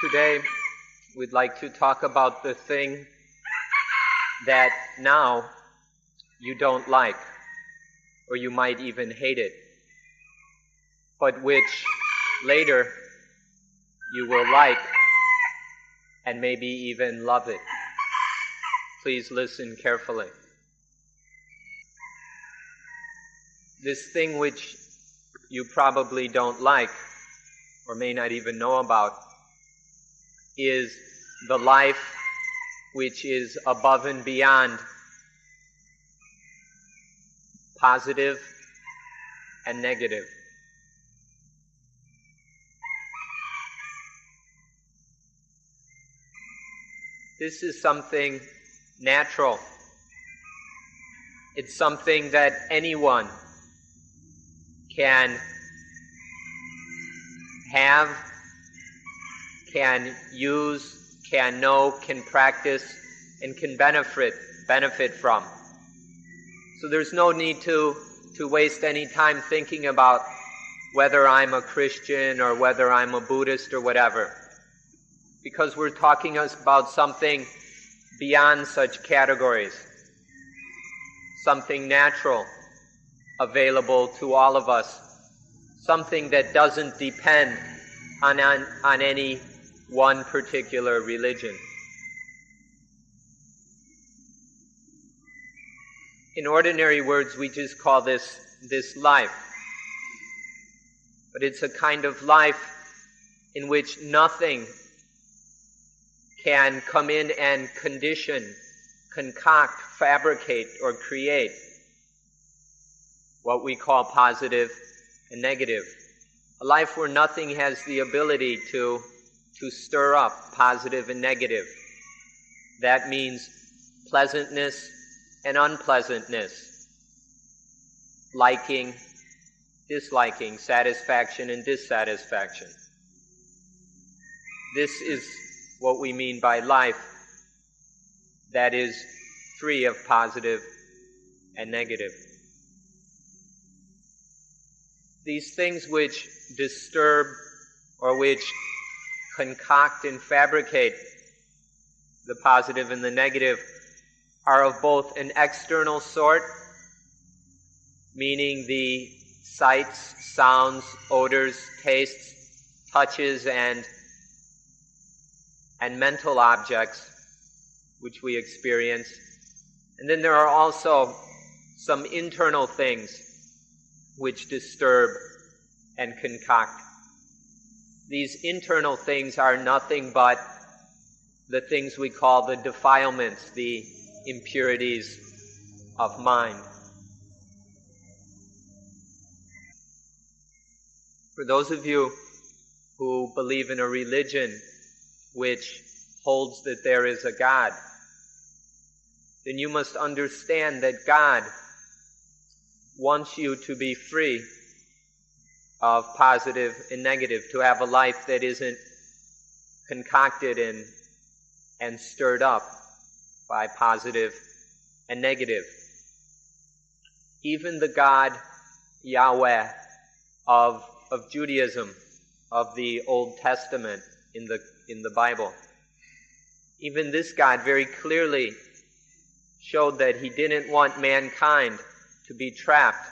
Today, we'd like to talk about the thing that now you don't like, or you might even hate it, but which later you will like and maybe even love it. Please listen carefully. This thing which you probably don't like, or may not even know about, is the life which is above and beyond positive and negative. This is something natural. It's something that anyone can have, can use, can know, can practice, and can benefit from. So there's no need to waste any time thinking about whether I'm a Christian or whether I'm a Buddhist or whatever, because we're talking about something beyond such categories, something natural, available to all of us, something that doesn't depend on any one particular religion. In ordinary words, we just call this life. But it's a kind of life in which nothing can come in and condition, concoct, fabricate, or create what we call positive and negative. A life where nothing has the ability to stir up positive and negative. That means pleasantness and unpleasantness, liking, disliking, satisfaction and dissatisfaction. This is what we mean by life that is free of positive and negative. These things which disturb or which concoct and fabricate the positive and the negative are of both an external sort, meaning the sights, sounds, odors, tastes, touches, and mental objects which we experience. And then there are also some internal things which disturb and concoct. These internal things are nothing but the things we call the defilements, the impurities of mind. For those of you who believe in a religion which holds that there is a God, then you must understand that God wants you to be free of positive and negative, to have a life that isn't concocted and stirred up by positive and negative. Even the God Yahweh of Judaism, of the Old Testament in the Bible, even this God very clearly showed that he didn't want mankind to be trapped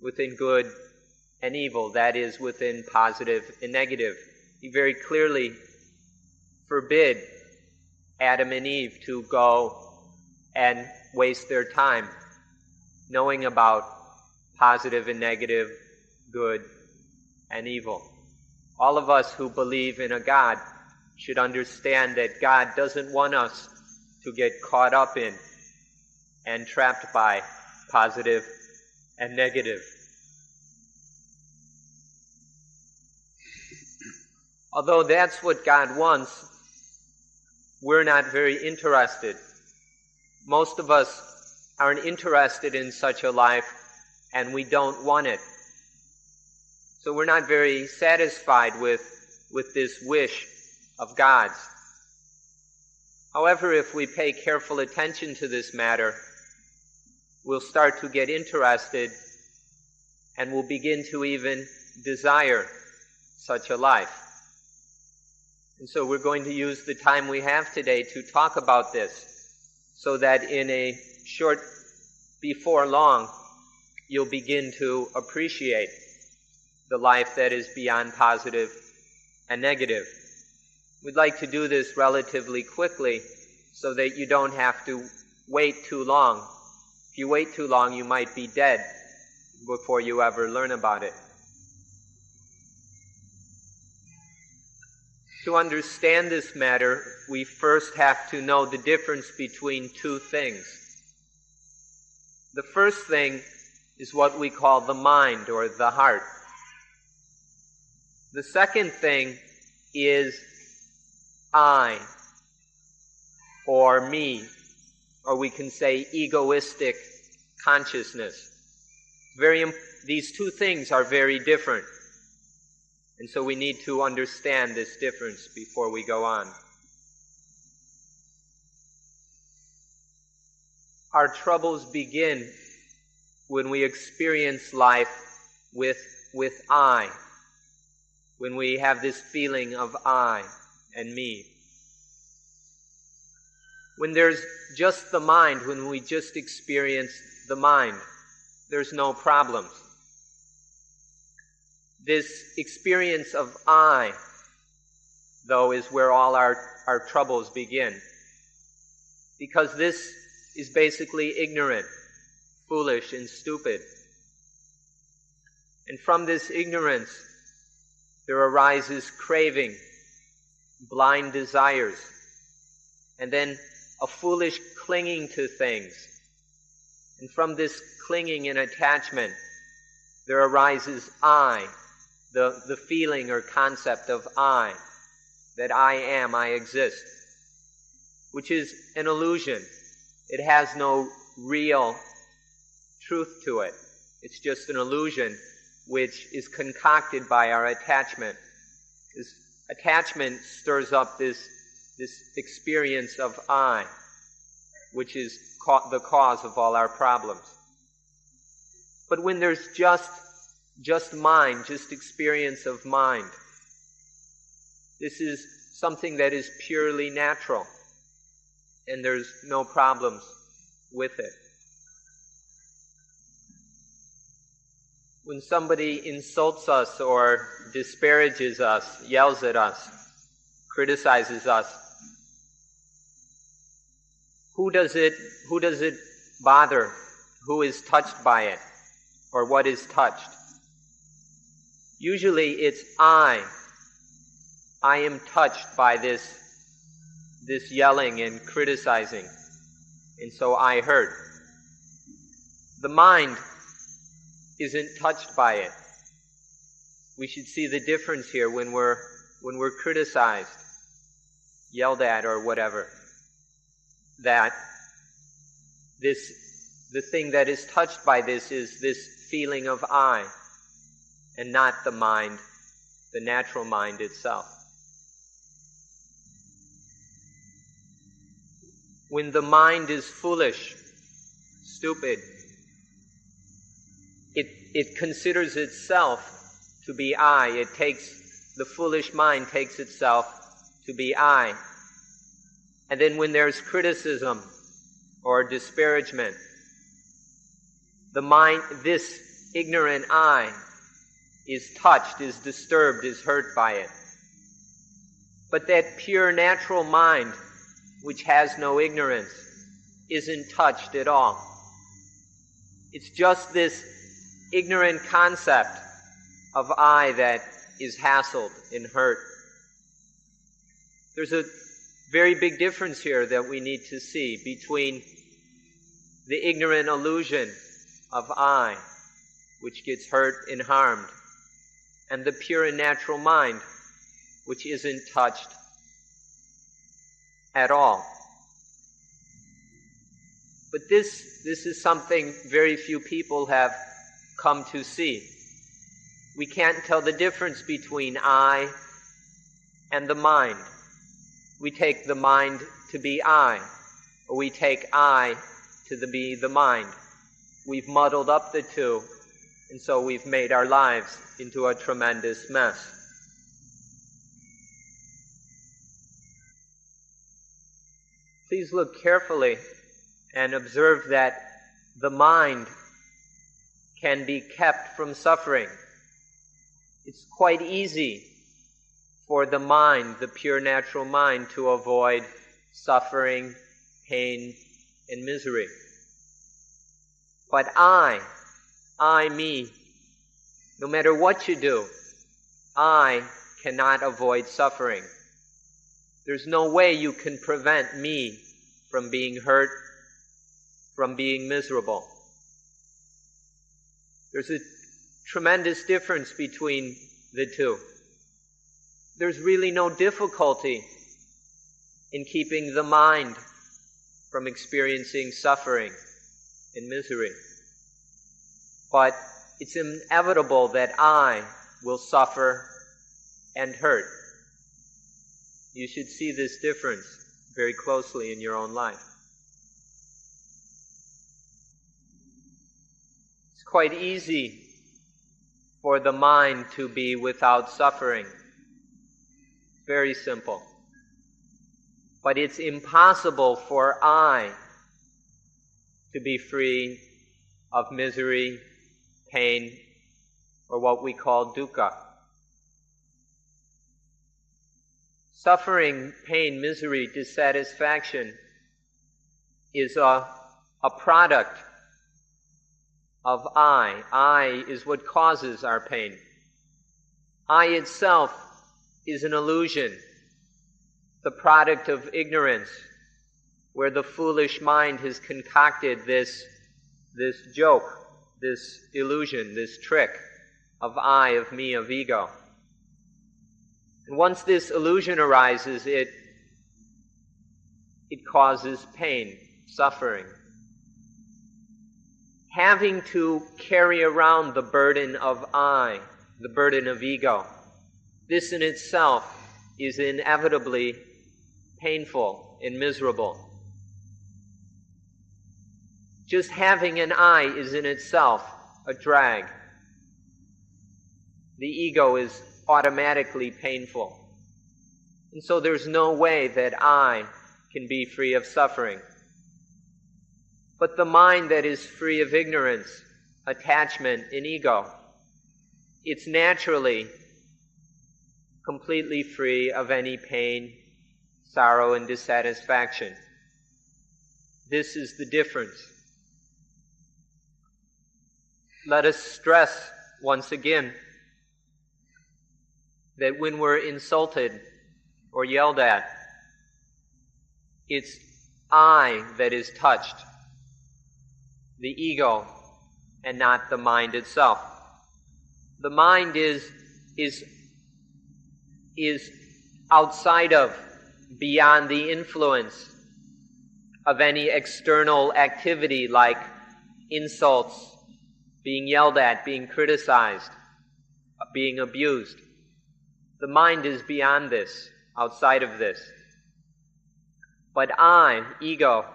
within good and evil, that is, within positive and negative. He very clearly forbid Adam and Eve to go and waste their time knowing about positive and negative, good and evil. All of us who believe in a God should understand that God doesn't want us to get caught up in and trapped by positive and negative. Although that's what God wants, we're not very interested. Most of us aren't interested in such a life, and we don't want it. So we're not very satisfied with this wish of God's. However, if we pay careful attention to this matter, we'll start to get interested and we'll begin to even desire such a life. And so we're going to use the time we have today to talk about this, so that in a short before long, you'll begin to appreciate the life that is beyond positive and negative. We'd like to do this relatively quickly so that you don't have to wait too long. If you wait too long, you might be dead before you ever learn about it. To understand this matter, we first have to know the difference between two things. The first thing is what we call the mind or the heart. The second thing is I, or me, or we can say egoistic consciousness. These two things are very different. And so we need to understand this difference before we go on. Our troubles begin when we experience life with I, when we have this feeling of I and me. When there's just the mind, when we just experience the mind, there's no problems. This experience of I, though, is where all our troubles begin. Because this is basically ignorant, foolish, and stupid. And from this ignorance, there arises craving, blind desires, and then a foolish clinging to things. And from this clinging and attachment, there arises I, the feeling or concept of I, that I am, I exist, which is an illusion. It has no real truth to it. It's just an illusion which is concocted by our attachment. This attachment stirs up this experience of I, which is the cause of all our problems. But when there's just mind, just experience of mind, this is something that is purely natural, and there's no problems with it. When somebody insults us or disparages us, yells at us, criticizes us, who does it bother? Who is touched by it? Or what is touched? Usually it's I. I am touched by this yelling and criticizing, and so I hurt. The mind isn't touched by it. We should see the difference here when we're criticized, yelled at, or whatever. That the thing that is touched by this is this feeling of I, and not the mind, the natural mind itself. When the mind is foolish, stupid, it considers itself to be I. The foolish mind takes itself to be I. And then when there's criticism or disparagement, the mind, this ignorant I, is touched, is disturbed, is hurt by it. But that pure natural mind, which has no ignorance, isn't touched at all. It's just this ignorant concept of I that is hassled and hurt. There's a very big difference here that we need to see between the ignorant illusion of I, which gets hurt and harmed, and the pure and natural mind, which isn't touched at all. But this is something very few people have come to see. We can't tell the difference between I and the mind. We take the mind to be I, or we take I to be the mind. We've muddled up the two, and so we've made our lives into a tremendous mess. please look carefully and observe that the mind can be kept from suffering. It's quite easy for the mind, the pure natural mind, to avoid suffering, pain, and misery. But I, me, no matter what you do, I cannot avoid suffering. There's no way you can prevent me from being hurt, from being miserable. There's a tremendous difference between the two. There's really no difficulty in keeping the mind from experiencing suffering and misery. But it's inevitable that I will suffer and hurt. You should see this difference very closely in your own life. It's quite easy for the mind to be without suffering. Very simple. But it's impossible for I to be free of misery, pain, or what we call dukkha. Suffering, pain, misery, dissatisfaction is a product of I. I is what causes our pain. I itself is an illusion, the product of ignorance, where the foolish mind has concocted this joke, this illusion, this trick of I, of me, of ego. And once this illusion arises, it causes pain, suffering. Having to carry around the burden of I, the burden of ego, this in itself is inevitably painful and miserable. Just having an I is in itself a drag. The ego is automatically painful. And so there's no way that I can be free of suffering. But the mind that is free of ignorance, attachment, and ego, it's naturally completely free of any pain, sorrow, and dissatisfaction. This is the difference. Let us stress once again that when we're insulted or yelled at, it's I that is touched, the ego, and not the mind itself. The mind is outside of, beyond the influence of any external activity like insults, being yelled at, being criticized, being abused. The mind is beyond this, outside of this. But I, ego,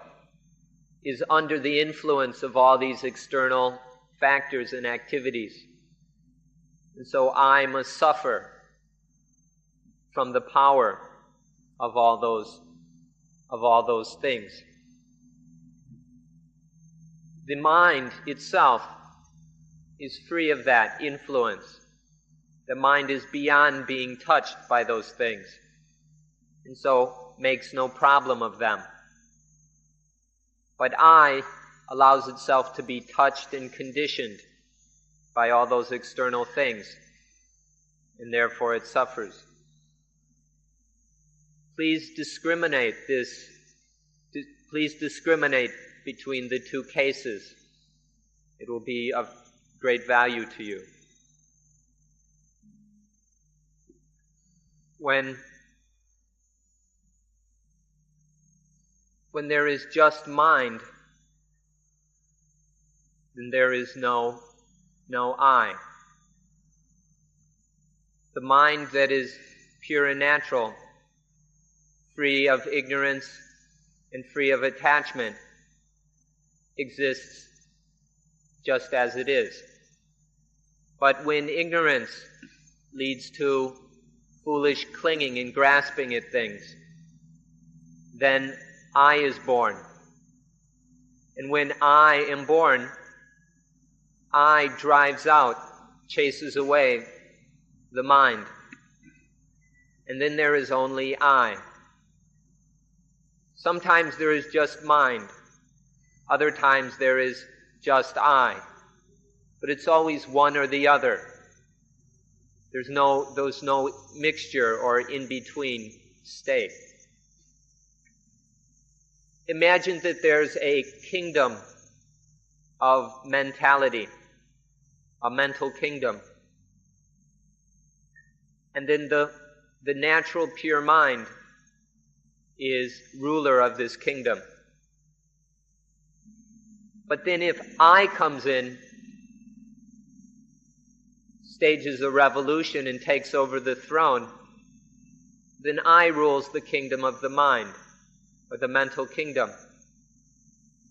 is under the influence of all these external factors and activities. And so I must suffer from the power of all those things. The mind itself is free of that influence. The mind is beyond being touched by those things, and so makes no problem of them. But I allows itself to be touched and conditioned by all those external things, and therefore it suffers. Please discriminate between the two cases. It will be of great value to you. When there is just mind, then there is no I. The mind that is pure and natural, free of ignorance and free of attachment, exists just as it is. But when ignorance leads to foolish clinging and grasping at things, then I is born. And when I am born, I drives out, chases away the mind. And then there is only I. Sometimes there is just mind. Other times there is just I. But it's always one or the other. There's no mixture or in-between state. Imagine that there's a kingdom of mentality, a mental kingdom. And then the natural pure mind is ruler of this kingdom. But then if I comes in, stages a revolution and takes over the throne, then I rules the kingdom of the mind, or the mental kingdom.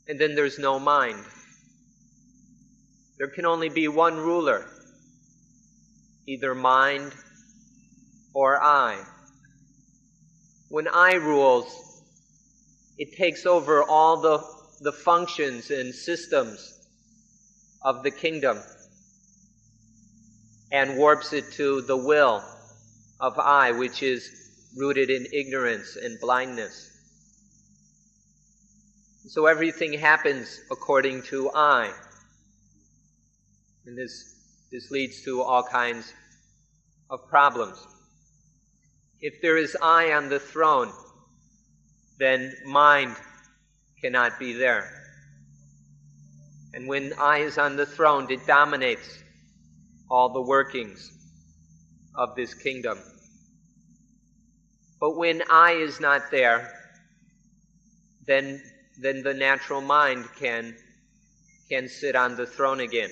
And then there's no mind. There can only be one ruler, either mind or I. When I rules, it takes over all the functions and systems of the kingdom and warps it to the will of I, which is rooted in ignorance and blindness. So everything happens according to I. And this leads to all kinds of problems. If there is I on the throne, then mind cannot be there. And when I is on the throne, it dominates all the workings of this kingdom. But when I is not there, then the natural mind can sit on the throne again.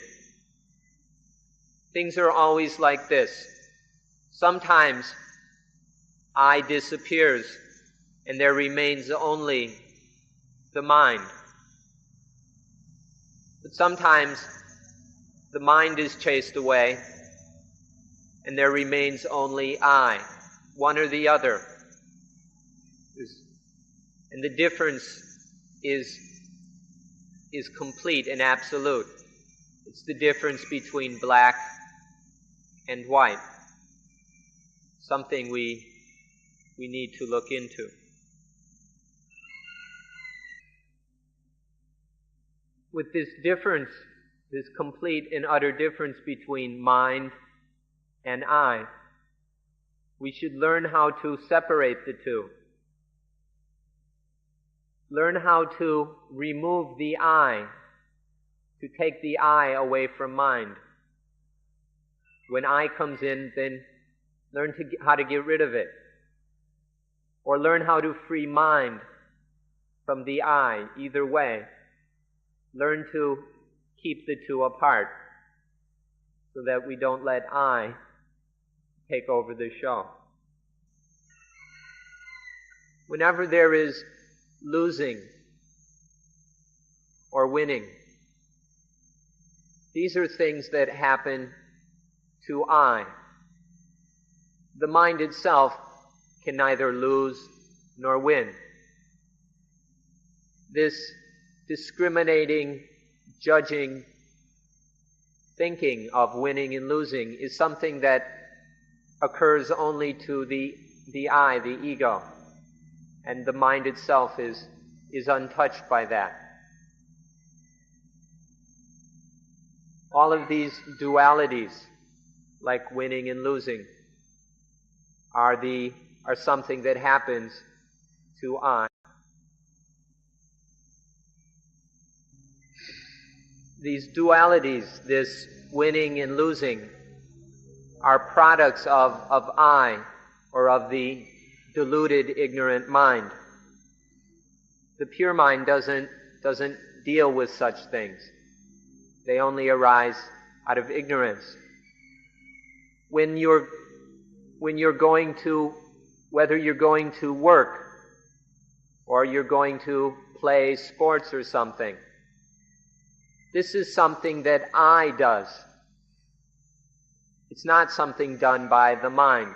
Things are always like this. Sometimes I disappears and there remains only the mind. But sometimes the mind is chased away and there remains only I, one or the other. And the difference is complete and absolute. It's the difference between black and white. Something we need to look into. With this difference, this complete and utter difference between mind and I, we should learn how to separate the two. Learn how to remove the I, to take the I away from mind. When I comes in, then learn how to get rid of it. Or learn how to free mind from the I, either way. Learn to keep the two apart so that we don't let I take over the show. Whenever there is losing or winning, these are things that happen to I. The mind itself can neither lose nor win. This discriminating, judging, thinking of winning and losing is something that occurs only to the I, the ego. And the mind itself is untouched by that. All of these dualities, like winning and losing, are something that happens to I. These dualities, this winning and losing, are products of I, or of the deluded, ignorant mind. The pure mind doesn't deal with such things. They only arise out of ignorance. When you're going to, whether you're going to work or you're going to play sports or something, this is something that I does. It's not something done by the mind.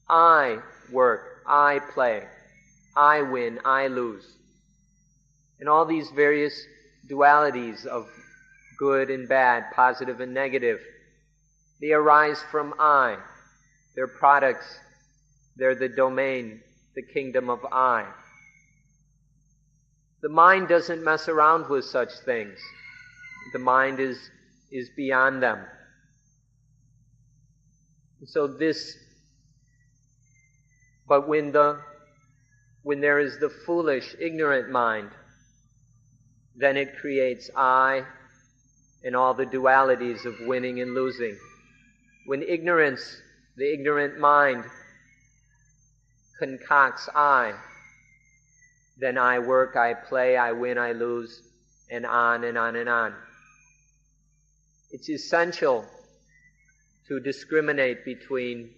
I work, I play, I win, I lose. And all these various dualities of good and bad, positive and negative, they arise from I. They're products. They're the domain, the kingdom of I. The mind doesn't mess around with such things. The mind is beyond them. So but when there is the foolish, ignorant mind, then it creates I and all the dualities of winning and losing. When ignorance, the ignorant mind, concocts I, then I work, I play, I win, I lose, and on and on and on. It's essential to discriminate between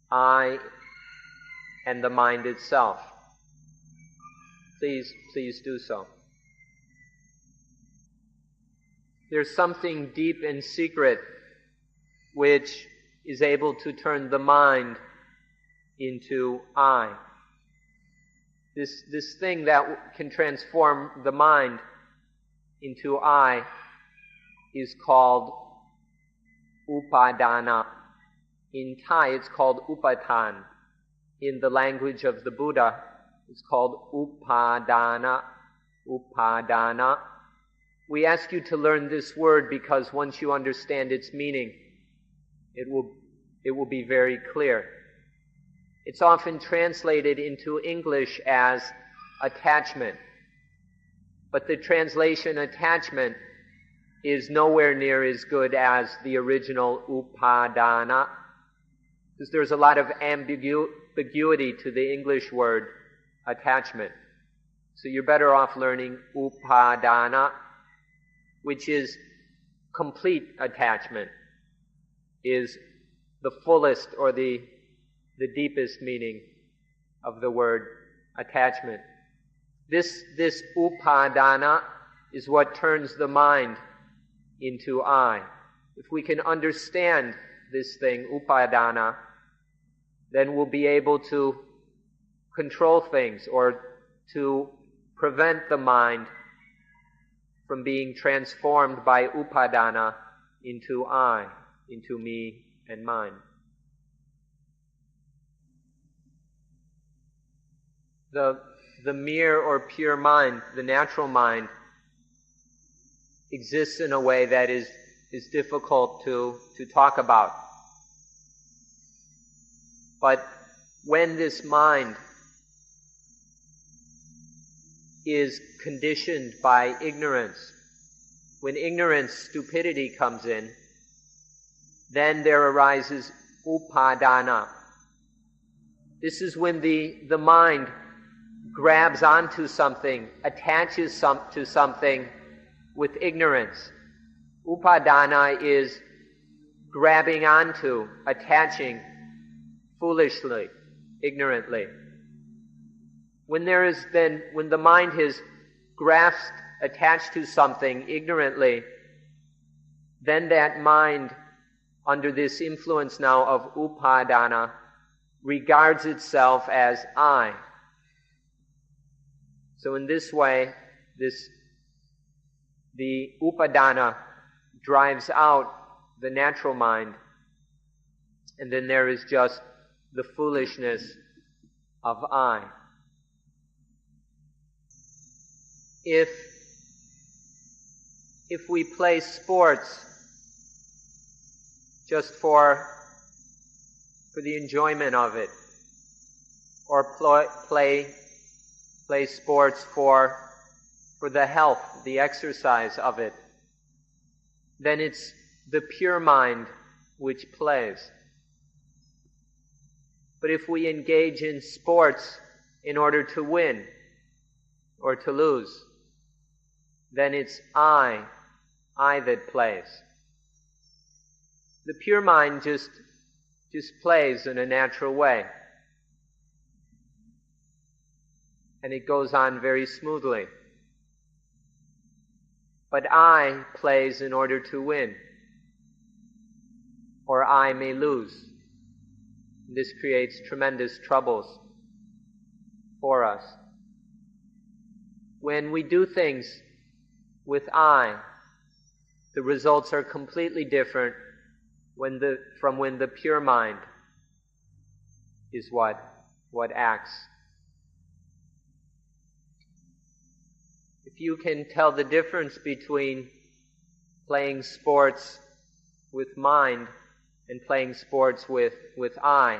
I and the mind itself. Please do so. There's something deep and secret which is able to turn the mind into I. This thing that can transform the mind into I is called upadana. In Thai, it's called upatan. In the language of the Buddha, it's called upadana. Upadana. We ask you to learn this word because once you understand its meaning, it will be very clear. It's often translated into English as attachment. But the translation attachment is nowhere near as good as the original upadana, because there's a lot of ambiguity to the English word attachment. So you're better off learning upadana, which is complete attachment, is the fullest or the deepest meaning of the word attachment. This upadana is what turns the mind into I. If we can understand this thing, upadana, then we'll be able to control things or to prevent the mind from being transformed by upadana into I, into me and mine. The mere or pure mind, the natural mind, exists in a way that is difficult to talk about. But when this mind is conditioned by ignorance, when ignorance, stupidity comes in, then there arises upadana. This is when the mind grabs onto something, attaches to something with ignorance. Upadana is grabbing onto, attaching foolishly, ignorantly. When the mind has grasped, attached to something ignorantly, then that mind, under this influence now of upadana, regards itself as I. So in this way, the upadana drives out the natural mind, and then there is just the foolishness of I. If we play sports just for the enjoyment of it, or play sports for the health, the exercise of it, then it's the pure mind which plays. But if we engage in sports in order to win or to lose, then it's I that plays. The pure mind just plays in a natural way. And it goes on very smoothly. But I plays in order to win, or I may lose. This creates tremendous troubles for us. When we do things with I, the results are completely different from when the pure mind is what acts. If you can tell the difference between playing sports with mind and playing sports with I,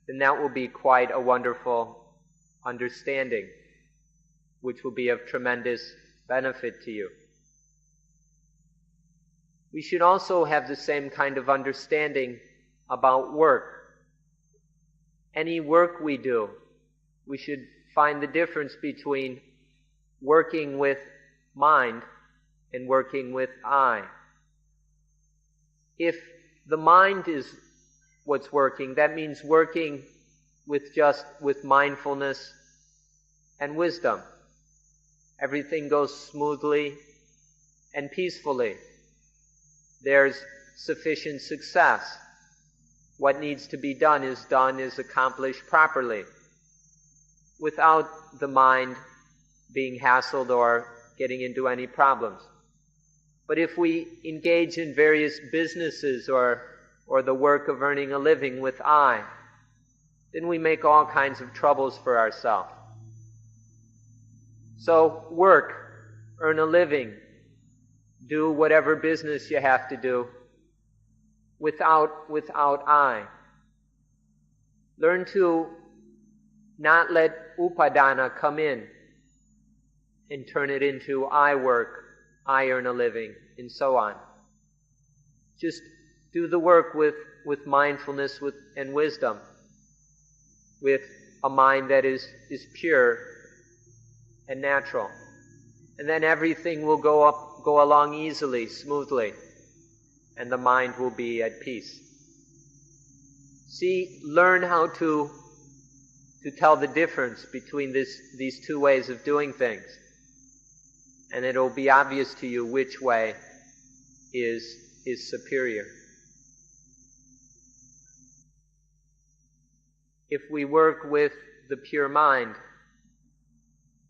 then that will be quite a wonderful understanding, which will be of tremendous benefit to you. We should also have the same kind of understanding about work. Any work we do, we should find the difference between working with mind and working with I. If the mind is what's working, that means working with mindfulness and wisdom. Everything goes smoothly and peacefully. There's sufficient success. What needs to be done is accomplished properly, without the mind being hassled or getting into any problems. But if we engage in various businesses or the work of earning a living with I, then we make all kinds of troubles for ourselves. So work, earn a living, do whatever business you have to do without I. Learn to not let upadana come in and turn it into I work, I earn a living, and so on. Just do the work with mindfulness and wisdom, with a mind that is pure and natural. And then everything will go along easily, smoothly, and the mind will be at peace. See, learn how to tell the difference between these two ways of doing things, and it'll be obvious to you which way is superior. If we work with the pure mind,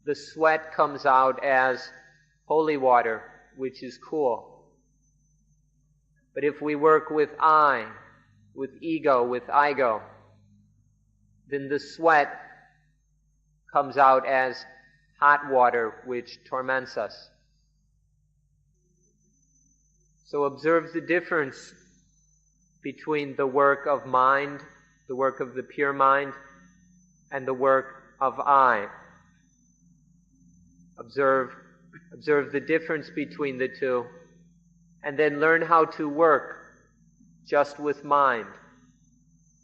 the sweat comes out as holy water, which is cool. But if we work with I, with ego, with igo, then the sweat comes out as hot water, which torments us. So observe the difference between the work of mind, the work of the pure mind, and the work of I. Observe the difference between the two, and then learn how to work just with mind,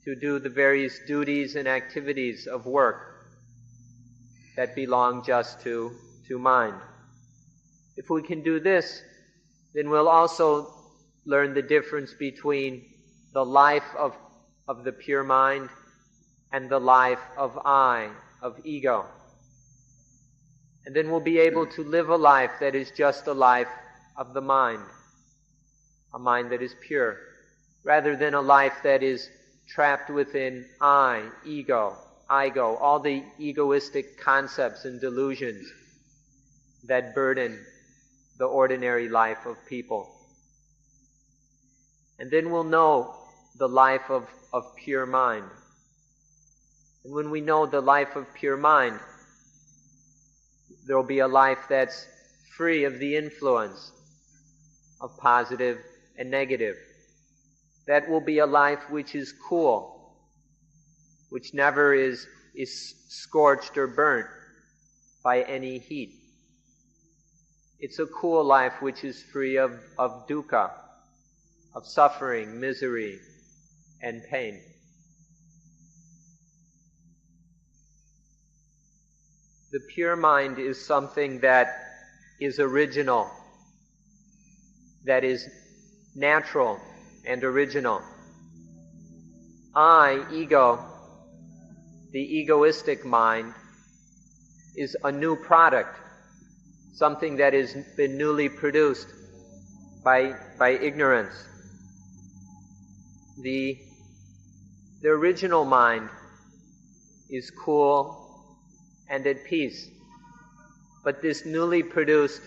to do the various duties and activities of work that belong just to mind. If we can do this, then we'll also learn the difference between the life of the pure mind and the life of I, of ego. And then we'll be able to live a life that is just a life of the mind, a mind that is pure, rather than a life that is trapped within I, ego, igo, all the egoistic concepts and delusions that burden the ordinary life of people. And then we'll know the life of pure mind. And when we know the life of pure mind, there will be a life that's free of the influence of positive and negative. That will be a life which is cool, which never is scorched or burnt by any heat. It's a cool life which is free of dukkha, of suffering, misery, and pain. The pure mind is something that is original, that is natural and original. I, ego, the egoistic mind, is a new product, something that has been newly produced by ignorance. The original mind is cool and at peace. But this newly produced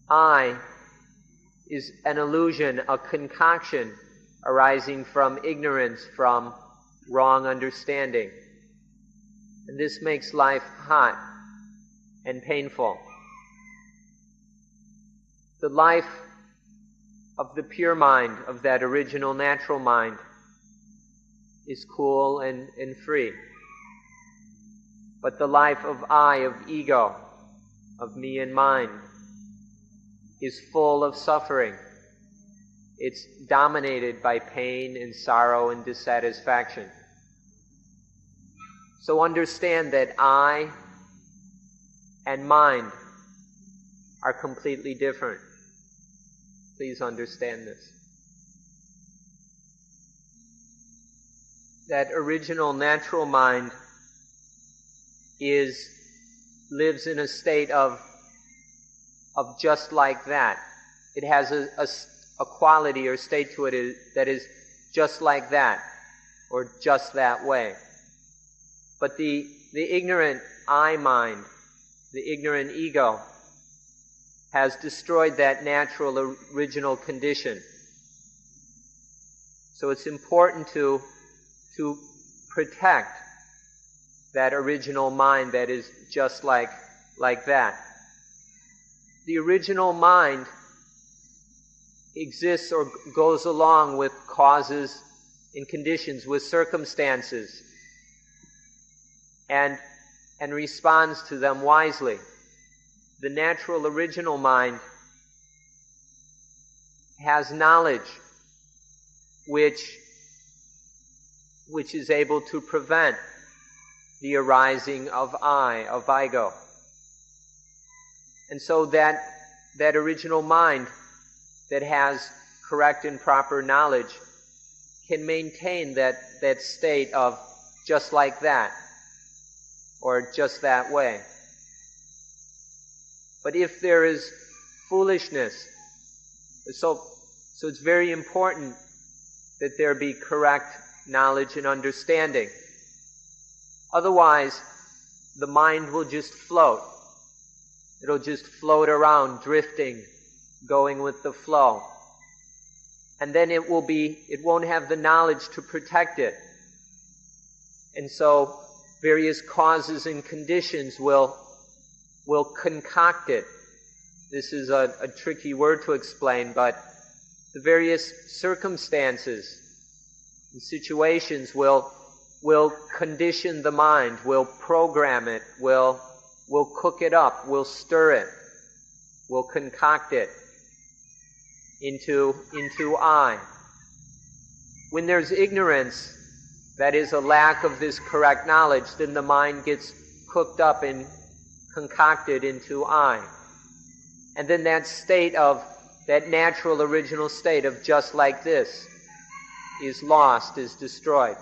I is an illusion, a concoction arising from ignorance, from wrong understanding. And this makes life hot and painful. The life of the pure mind, of that original natural mind, is cool and free. But the life of I, of ego, of me and mine, is full of suffering. It's dominated by pain and sorrow and dissatisfaction. So understand that I and mind are completely different. Please understand this. That original natural mind lives in a state of just like that. It has a quality or state to it that is just like that, or just that way. But the ignorant I mind, the ignorant ego, has destroyed that natural original condition. So it's important to protect that original mind that is just like that. The original mind exists or goes along with causes and conditions, with circumstances, and responds to them wisely. The natural original mind has knowledge which is able to prevent the arising of I, of ego. And so that original mind that has correct and proper knowledge can maintain that state of just like that, or just that way. But if there is foolishness, so it's very important that there be correct knowledge and understanding. Otherwise, the mind will just float. It'll just float around, drifting, going with the flow. And then it won't have the knowledge to protect it. And so various causes and conditions will concoct it. This is a tricky word to explain, but the various circumstances and situations will condition the mind, will program it, will cook it up, will stir it, will concoct it into I. When there's ignorance, that is a lack of this correct knowledge, then the mind gets cooked up and concocted into I. And then that state of, that natural original state of just like this, is lost, is destroyed.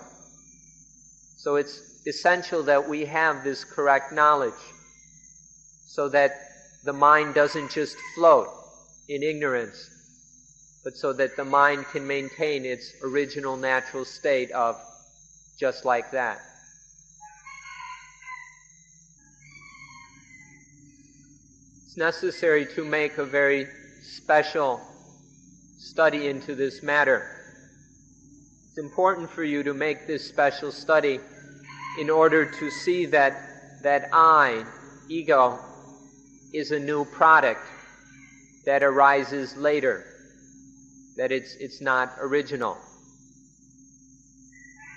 So it's essential that we have this correct knowledge so that the mind doesn't just float in ignorance, but so that the mind can maintain its original natural state of just like that. It's necessary to make a very special study into this matter. It's important for you to make this special study in order to see that I, ego, is a new product that arises later, that it's not original.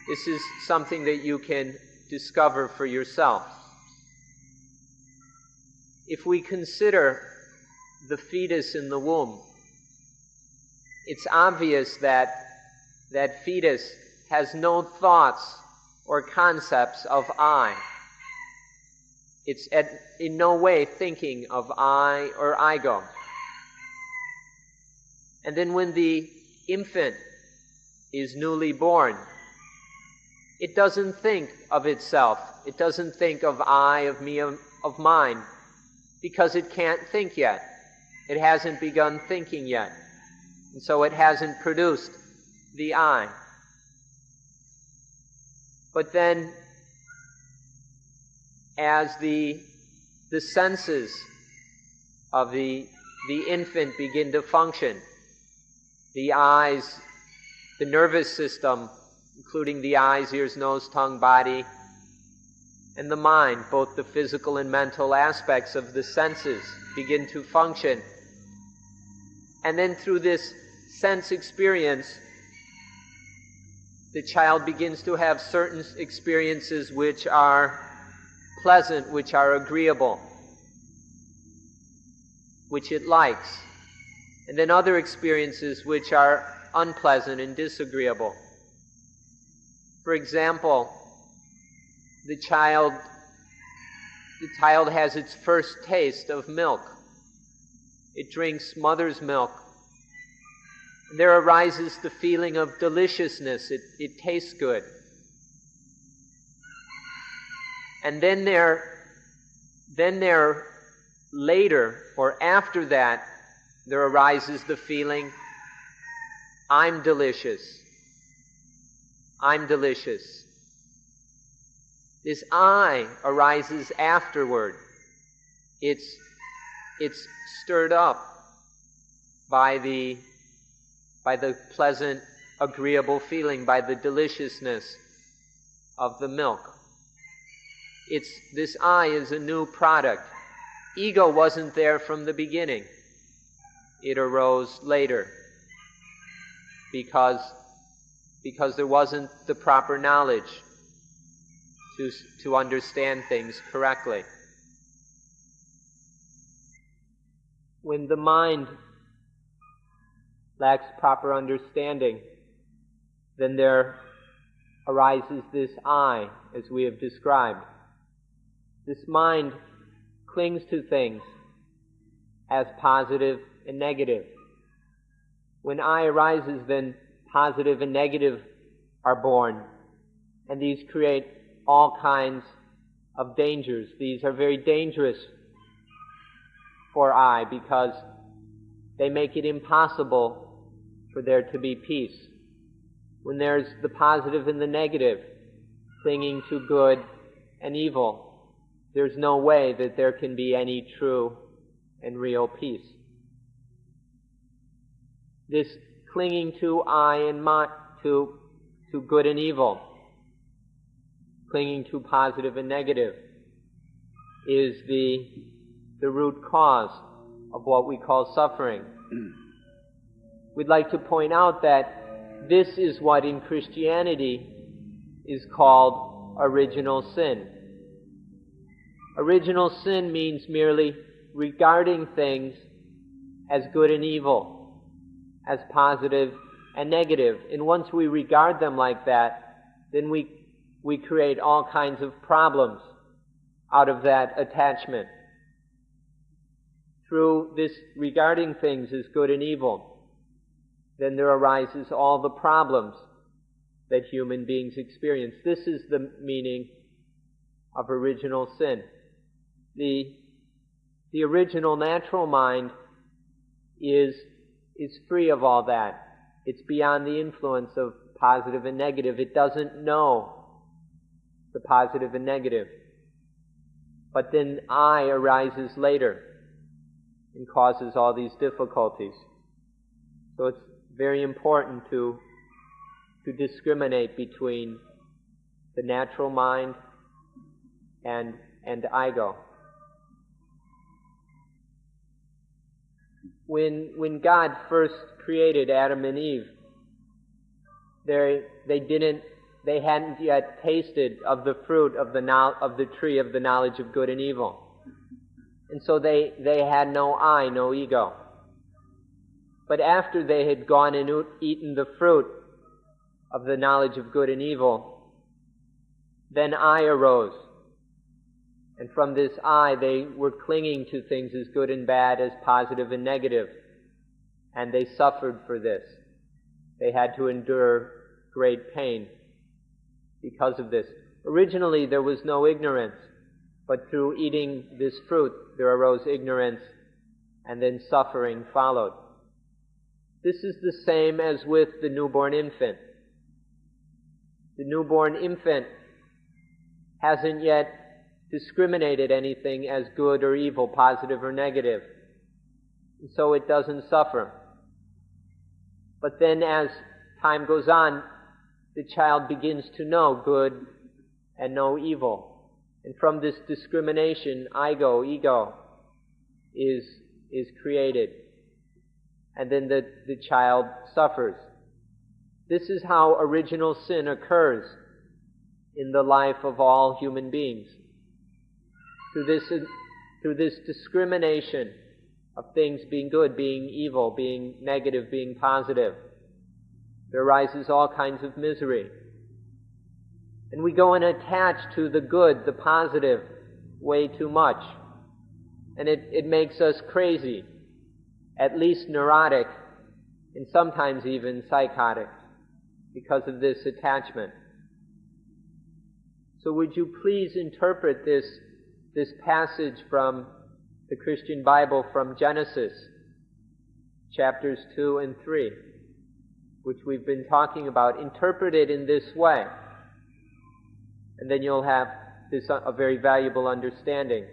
This is something that you can discover for yourself. If we consider the fetus in the womb, it's obvious that that fetus has no thoughts or concepts of I. It's in no way thinking of I or ego. And then when the infant is newly born, it doesn't think of itself. It doesn't think of I, of me, of mine, because it can't think yet. It hasn't begun thinking yet. And so it hasn't produced the I. But then, as the the senses of the infant begin to function. The eyes, the nervous system, including the eyes, ears, nose, tongue, body, and the mind, both the physical and mental aspects of the senses begin to function. And then through this sense experience, the child begins to have certain experiences which are pleasant, which are agreeable, which it likes, and then other experiences which are unpleasant and disagreeable. For example, the child has its first taste of milk. It drinks mother's milk. There arises the feeling of deliciousness. It tastes good. And then later, or after that, there arises the feeling, I'm delicious. I'm delicious. This I arises afterward. It's stirred up by the pleasant, agreeable feeling, by the deliciousness of the milk. This I is a new product. Ego wasn't there from the beginning. It arose later because there wasn't the proper knowledge to understand things correctly. When the mind lacks proper understanding, then there arises this I, as we have described. This mind clings to things as positive and negative. When I arises, then positive and negative are born, and these create all kinds of dangers. These are very dangerous for I because they make it impossible for there to be peace. When there's the positive and the negative clinging to good and evil, there's no way that there can be any true and real peace. This clinging to I and to good and evil, clinging to positive and negative, is the root cause of what we call suffering. We'd like to point out that this is what in Christianity is called original sin. Original sin means merely regarding things as good and evil, as positive and negative. And once we regard them like that, then we create all kinds of problems out of that attachment. Through this regarding things as good and evil, then there arises all the problems that human beings experience. This is the meaning of original sin. The original natural mind is free of all that. It's beyond the influence of positive and negative. It doesn't know the positive and negative. But then I arises later and causes all these difficulties. So it's very important to discriminate between the natural mind and ego. When God first created Adam and Eve, they hadn't yet tasted of the fruit of the tree of the knowledge of good and evil. And so they had no I, no ego. But after they had gone and eaten the fruit of the knowledge of good and evil, then I arose. And from this I, they were clinging to things as good and bad, as positive and negative. And they suffered for this. They had to endure great pain because of this. Originally, there was no ignorance, but through eating this fruit, there arose ignorance, and then suffering followed. This is the same as with the newborn infant. The newborn infant hasn't yet discriminated anything as good or evil, positive or negative. And so it doesn't suffer. But then as time goes on, the child begins to know good and know evil. And from this discrimination, ego is created. And then the child suffers. This is how original sin occurs in the life of all human beings. Through this discrimination of things being good, being evil, being negative, being positive, there arises all kinds of misery. And we go and attach to the good, the positive, way too much. And it makes us crazy, at least neurotic, and sometimes even psychotic, because of this attachment. So would you please interpret this passage from the Christian Bible from Genesis, chapters 2 and 3, which we've been talking about. Interpret it in this way, and then you'll have a very valuable understanding.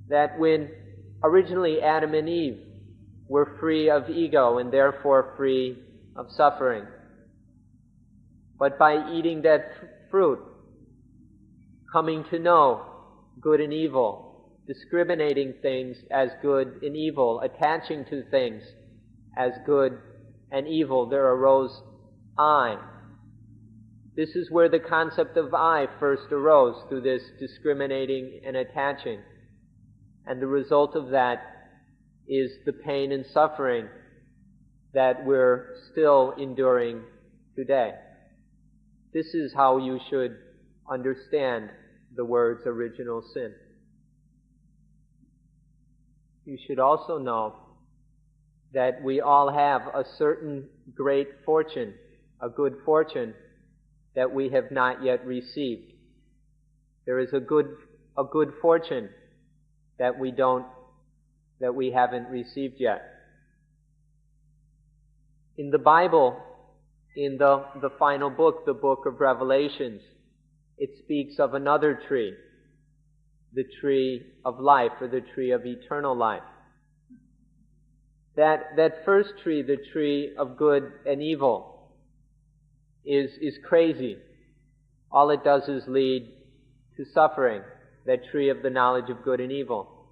That when originally Adam and Eve were free of ego and therefore free of suffering, but by eating that fruit, coming to know good and evil, discriminating things as good and evil, attaching to things as good and evil, there arose I. This is where the concept of I first arose, through this discriminating and attaching. And the result of that is the pain and suffering that we're still enduring today. This is how you should understand the words original sin. You should also know that we all have a certain great fortune, a good fortune, that we have not yet received. There is a good fortune that we haven't received yet. In the Bible, in the final book, the book of Revelations, it speaks of another tree, the tree of life, or the tree of eternal life. That first tree, the tree of good and evil, is crazy. All it does is lead to suffering, that tree of the knowledge of good and evil.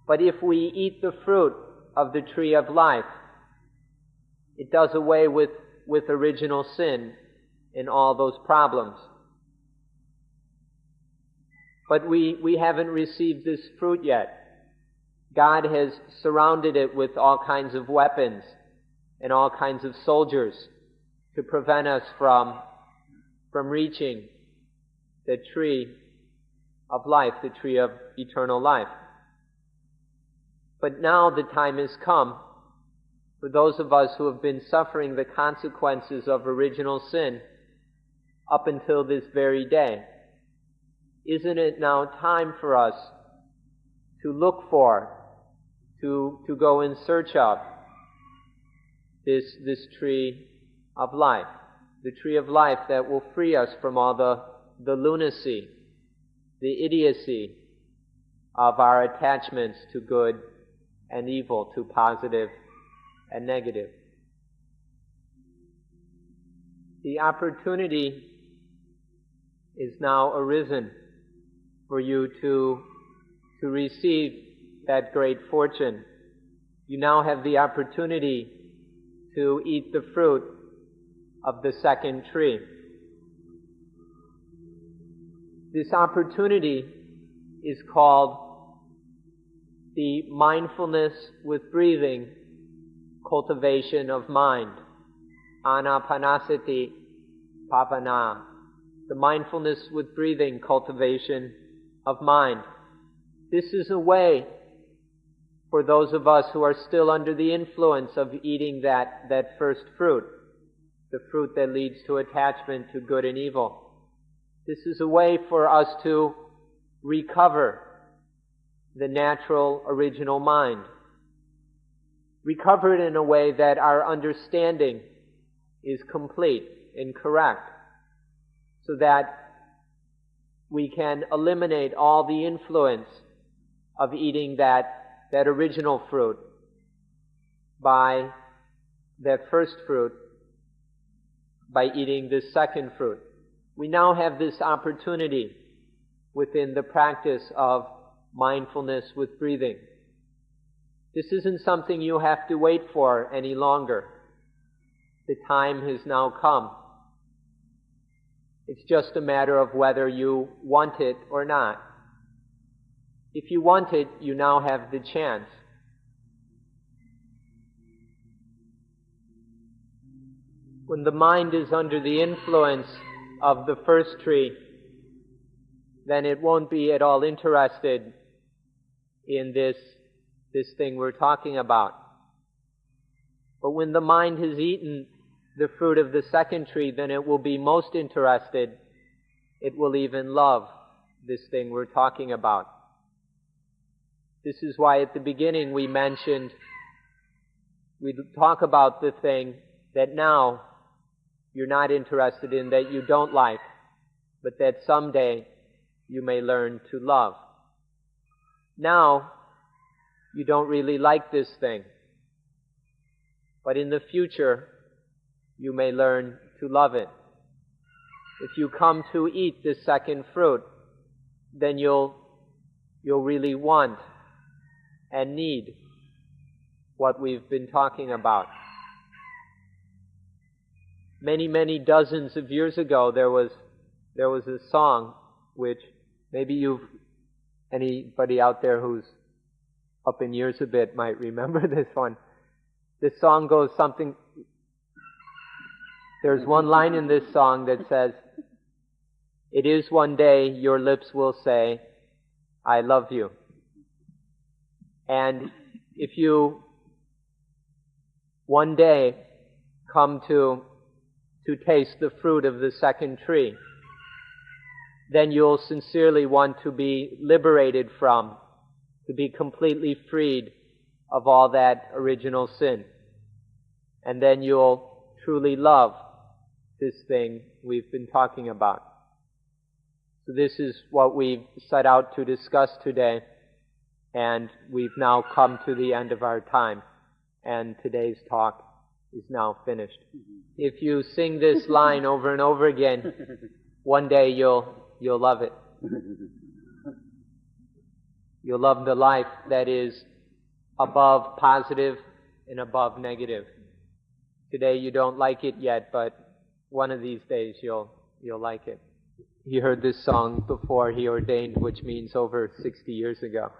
But if we eat the fruit of the tree of life, it does away with original sin and all those problems. But we haven't received this fruit yet. God has surrounded it with all kinds of weapons and all kinds of soldiers to prevent us from reaching the tree of life, the tree of eternal life. But now the time has come for those of us who have been suffering the consequences of original sin up until this very day. Isn't it now time for us to look for, to go in search of this tree of life, the tree of life that will free us from all the lunacy, the idiocy of our attachments to good and evil, to positive and negative. The opportunity is now arisen for you to receive that great fortune. You now have the opportunity to eat the fruit of the second tree. This opportunity is called the mindfulness with breathing cultivation of mind. Anapanasati bhavana. The mindfulness with breathing cultivation of mind. This is a way for those of us who are still under the influence of eating that first fruit, the fruit that leads to attachment to good and evil. This is a way for us to recover the natural original mind. Recover it in a way that our understanding is complete and correct, so that we can eliminate all the influence of eating that original fruit by that first fruit, by eating this second fruit. We now have this opportunity within the practice of mindfulness with breathing. This isn't something you have to wait for any longer. The time has now come. It's just a matter of whether you want it or not. If you want it, you now have the chance. When the mind is under the influence of the first tree, then it won't be at all interested in this thing we're talking about. But when the mind has eaten the fruit of the second tree, then it will be most interested. It will even love this thing we're talking about. This is why at the beginning we talk about the thing that now you're not interested in, that you don't like, but that someday you may learn to love. Now, you don't really like this thing, but in the future, you may learn to love it. If you come to eat this second fruit, then you'll really want and need what we've been talking about. Many, many dozens of years ago, there was a song which maybe anybody out there who's up in years a bit might remember this one. This song goes something. There's one line in this song that says, "It is one day your lips will say, I love you." And if you one day come to taste the fruit of the second tree, then you'll sincerely want to be liberated from, to be completely freed of all that original sin. And then you'll truly love this thing we've been talking about. So this is what we've set out to discuss today, and we've now come to the end of our time, and today's talk is now finished. If you sing this line over and over again, one day you'll love it. You'll love the life that is above positive and above negative. Today you don't like it yet, but one of these days you'll like it. You heard this song before he ordained, which means over 60 years ago.